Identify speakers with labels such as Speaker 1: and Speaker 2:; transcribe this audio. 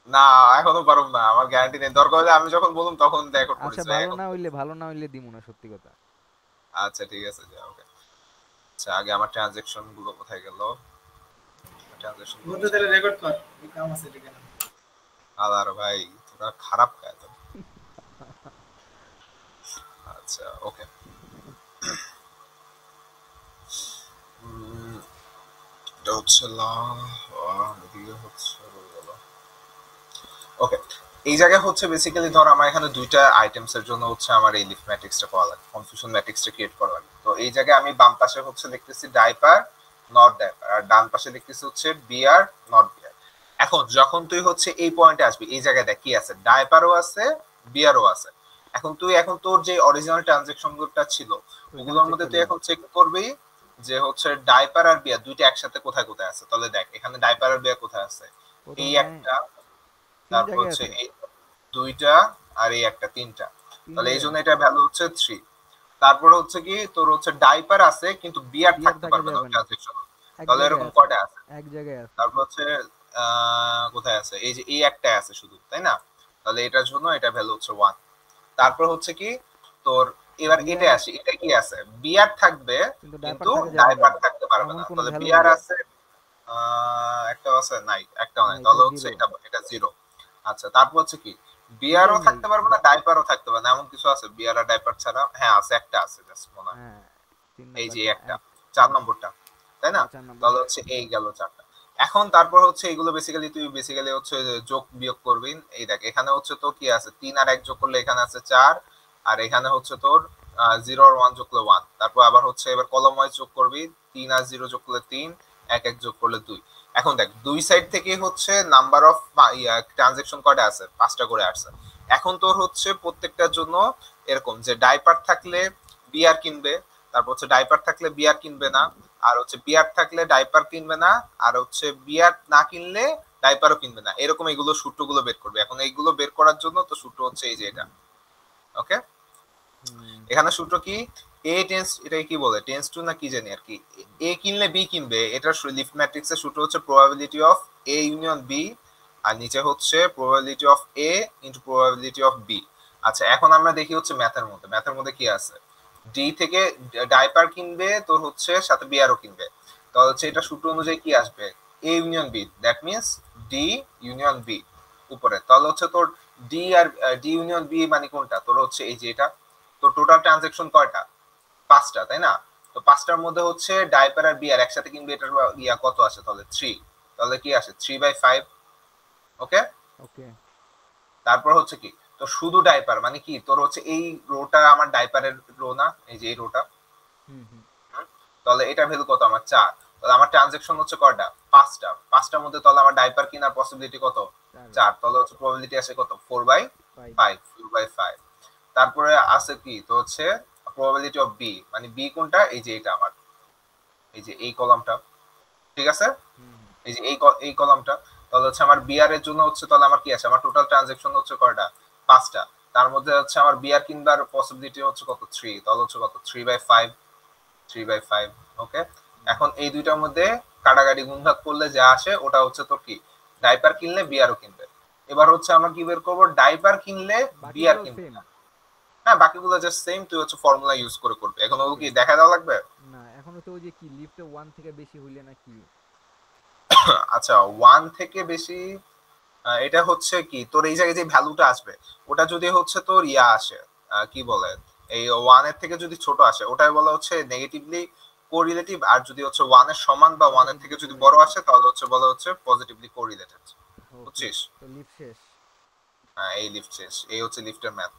Speaker 1: না, এখনো পারুম না, আমার গ্যারান্টি নেই, দরকার হলে আমি যখন বলুম তখন রেকর্ড
Speaker 2: আচ্ছা
Speaker 1: করিস,
Speaker 2: ভালো
Speaker 1: এখন
Speaker 2: না
Speaker 1: তো।
Speaker 2: হইলে, ভালো না হইলে দিমু না, সত্যি কথা।
Speaker 1: আচ্ছা ঠিক আছে, যা ওকে। আচ্ছা, আগে আমার ট্রানজেকশন গুলো কোথায় গেল? ট্রানজেকশন
Speaker 3: বন্ধু
Speaker 1: হচ্ছে,
Speaker 3: তাহলে রেকর্ড কর, এই কাম আছে এটা কেন?
Speaker 1: আদার ভাই, তোরা খারাপ খায় তো। আচ্ছা ওকে। এটা হচ্ছে এদিকে হচ্ছে ওকে। এই জায়গায় হচ্ছে বেসিক্যালি ধর আমার এখানে দুইটা আইটেমস এর জন্য হচ্ছে আমার এই লিফট ম্যাট্রিক্সটা করা লাগে, কনফিউশন ম্যাট্রিক্সটা ক্রিয়েট করা লাগে। তো এই জায়গায় আমি বাম পাশে হচ্ছে লিখতেছি ডাইপার নট ডাইপার, আর ডান পাশে লিখতেছি হচ্ছে বিআর নট বিআর। এখন যখন তুই হচ্ছে এই পয়েন্টে আসবি, এই জায়গায় দেখ কি আছে, ডাইপারও আছে, বিআরও আছে। এখন তুই এখন তোর যে অরিজিনাল ট্রানজেকশন গুলোটা ছিল
Speaker 2: ওইখানে
Speaker 1: ওগুলোর
Speaker 2: চেক
Speaker 1: মধ্যে তুই
Speaker 2: করবো।
Speaker 1: এখন চেক করবি যে হচ্ছে ডাইপার আর বিয়ার দুইটা একসাথে কোথায় কোথায় আছে। তাহলে দেখ এখানে ডাইপার আর বিয়ার কোথায় আছে, এই
Speaker 2: প্রথমে
Speaker 1: একটা,
Speaker 2: তিন
Speaker 1: তারপর
Speaker 2: জায়গায়
Speaker 1: হচ্ছে
Speaker 2: আছে।
Speaker 1: এই দুইটা, আর এই একটা, তিনটা।
Speaker 2: তিন
Speaker 1: তাহলে এই
Speaker 2: জায়গায়
Speaker 1: জন্য এটা ভ্যালু হচ্ছে 3। তারপর হচ্ছে কি তোর হচ্ছে ডাইপার আছে কিন্তু বিয়ার
Speaker 2: বিয়ার
Speaker 1: থাকতে
Speaker 2: থাকা
Speaker 1: পারবে না
Speaker 2: যাবে না।
Speaker 1: ট্রানজেকশন।
Speaker 2: এক
Speaker 1: তাহলে
Speaker 2: জায়গায়
Speaker 1: এরকম
Speaker 2: আছে।
Speaker 1: কয়টা আছে?
Speaker 2: এক জায়গায় আছে।
Speaker 1: তারপর হচ্ছে কোথায় আছে, এই যে এই একটা আছে শুধু, তাই না? তাহলে এটার জন্য এটা ভ্যালু হচ্ছে 1। তারপর হচ্ছে কি তোর, এবার এটা
Speaker 2: বিয়ার
Speaker 1: আসে, এটা কি আছে, বিয়ার থাকবে
Speaker 2: কিন্তু ডাইপার
Speaker 1: কিন্তু
Speaker 2: থাকা যাবে না,
Speaker 1: ডাইপার থাকতে পারবে
Speaker 2: এমন
Speaker 1: না।
Speaker 2: কোনো
Speaker 1: তাহলে
Speaker 2: ভ্যালু
Speaker 1: বিয়ার
Speaker 2: নাই।
Speaker 1: আছে, একটা আছে নাই, একটাও নাই,
Speaker 2: নাই,
Speaker 1: তাহলে
Speaker 2: তাহলে
Speaker 1: হচ্ছে
Speaker 2: জিরো।
Speaker 1: এটা, এটা জিরো। আচ্ছা, তারপর হচ্ছে কি
Speaker 2: দুইটাই
Speaker 1: বিয়ারও
Speaker 2: নাই।
Speaker 1: থাকতে পারবে না, ডাইপারও থাকতে পারবে না, এমন কিছু আছে বিয়ার আর ডাইপার ছাড়া? হ্যাঁ আছে, একটা আছে জাস্ট মনে হয়,
Speaker 2: হ্যাঁ, তিন
Speaker 1: এই যে
Speaker 2: নাম্বারটা
Speaker 1: একটা,
Speaker 2: এক।
Speaker 1: 4 নম্বরটা, তাই না?
Speaker 2: হ্যাঁ, চার
Speaker 1: তাহলে
Speaker 2: নাম্বারটা।
Speaker 1: হচ্ছে এই গেল 4টা। এখন তারপর হচ্ছে এগুলো বেসিক্যালি তুই বেসিক্যালি হচ্ছে যোগ বিয়োগ করবি। এই দেখ এখানে হচ্ছে তো কি আছে, 3 আর 1 যোগ করলে এখানে আছে 4, আর এখানে হচ্ছে তোর 0 আর 1 যোগ করলে 1। তারপর আবার হচ্ছে এবার কলম ওয়াইজ যোগ করবি, 3 আর 0 যোগ করলে 3, 1 1 যোগ করলে 2। এখন দেখ দুই সাইড থেকে হচ্ছে নাম্বার অফ ট্রানজেকশন কয়টা আছে, 5টা করে আসছে। এখন তোর হচ্ছে প্রত্যেকটার জন্য এরকম যে ডাইপার থাকলে বিয়ার কিনবে, তারপর হচ্ছে ডাইপার থাকলে বিয়ার কিনবে না, আর হচ্ছে বিয়ার থাকলে ডাইপার কিনবে না, আর হচ্ছে বিয়ার না কিনলে ডাইপারও কিনবে না, এরকম এগুলো সূত্রগুলো বের করবে। এখন এইগুলো বের করার জন্য তো সূত্র হচ্ছে এই যে এটা, ওকে।
Speaker 2: হুম।
Speaker 1: এখানে সূত্র কি, এ টেন্স, এটা কি বলে টেন্স টু না কি জানি আর কি, এ কিনলে বি কিনবে, এটা লিফট ম্যাট্রিক্স এর সূত্র হচ্ছে probability of A union B, আর নিচে হচ্ছে probability of A into probability of B. আচ্ছা, এখন আমরা দেখি হচ্ছে ম্যাথের মধ্যে, ম্যাথের মধ্যে কি আছে, ডি থেকে ডাইপার কিনবে তোর হচ্ছে সাথে বিয়ারও কিনবে, তাহলে হচ্ছে এটা সূত্র অনুযায়ী কি আসবে, A union B, that means D union B উপরে। তাহলে হচ্ছে তোর ডি আর ডি ইউনিয়ন বি মানে কোনটা, তোর হচ্ছে এই যে এটা। তো টোটাল ট্রানজেকশন কয়টা, 5টা, তাই না? তো 5টার মধ্যে হচ্ছে ডাইপার আর বিয়ার একসাথে কিনবে, এটার ইয়া কত আসে তাহলে 3। তাহলে কি আসে 3/5, ওকে।
Speaker 2: ওকে।
Speaker 1: তারপর হচ্ছে কি তোর শুধু ডাইপার মানে কি, তোর হচ্ছে এই রোটা আমার ডাইপারের রো না, এই যে এই রোটা।
Speaker 2: হুম হুম।
Speaker 1: তাহলে এটা ভ্যালু কত আমার 4। তাহলে আমার ট্রানজেকশন হচ্ছে কয়টা, 5টা। 5টার মধ্যে তাহলে আমার ডাইপার কেনার পসিবিলিটি কত,
Speaker 2: চার।
Speaker 1: 4। তাহলে হচ্ছে প্রবাবিলিটি আসে কত, 4/5,
Speaker 2: ফাইভ।
Speaker 1: 4/5। তারপরে আছে কি তো হচ্ছে প্রবাবিলিটি অফ বি, মানে বি কোনটা, এই যে এটা আমার, এই যে এই কলামটা, ঠিক আছে,
Speaker 2: হুম হুম।
Speaker 1: এই যে এই কলামটা। তাহলে হচ্ছে আমার বিআর এর জন্য হচ্ছে, তাহলে আমার কি আছে, আমার টোটাল ট্রানজেকশন হচ্ছে কয়টা, 5টা। তার মধ্যে হচ্ছে আমার বিআর কিনবার পসিবিলিটি হচ্ছে কত, 3। তাহলে হচ্ছে কত, 3/5, 3/5, ওকে।
Speaker 2: হুম।
Speaker 1: এখন এই দুইটার মধ্যে কাটাকাটি গুণভাগ করলে যা আসে ওটা হচ্ছে তোর কি, ডাইপার কিনলে বিয়ারও কিনবে। এবার হচ্ছে আমরা কি বের করবো, ডাইপার কিনলে বিয়ার
Speaker 2: বাকিগুলো
Speaker 1: কিনবে
Speaker 2: সেম।
Speaker 1: না। হ্যাঁ, বাকিগুলো জাস্ট সেম, তুই হচ্ছে ফর্মুলা ইউজ করে করবে। এখন ওগুলো
Speaker 2: ওকে।
Speaker 1: কি দেখা দেওয়া লাগবে?
Speaker 2: না, এখন হচ্ছে ওই যে কি লিফটে ওয়ান থেকে বেশি হইলে না কি?
Speaker 1: আচ্ছা, 1 থেকে বেশি, এটা হচ্ছে কি তোর এই জায়গায় যে ভ্যালুটা আসবে ওটা যদি হচ্ছে তোর ইয়া আসে, কি বলে, এই 1-এর থেকে যদি ছোট আসে ওটাই বলা হচ্ছে নেগেটিভলি কোরিলেটিভ, আর যদি হচ্ছে 1-এর সমান বা 1-এর থেকে
Speaker 2: পজিটিভলি
Speaker 1: যদি বড়
Speaker 2: কোরিলেটেড।
Speaker 1: আসে তাহলে হচ্ছে বলা হচ্ছে পজিটিভলি কোরিলেটেড।
Speaker 2: ওকে।
Speaker 1: বুঝছিস?
Speaker 2: তো লিফট শেষ।
Speaker 1: এই লিফট শেষ, এই হচ্ছে লিফটের ম্যাথ।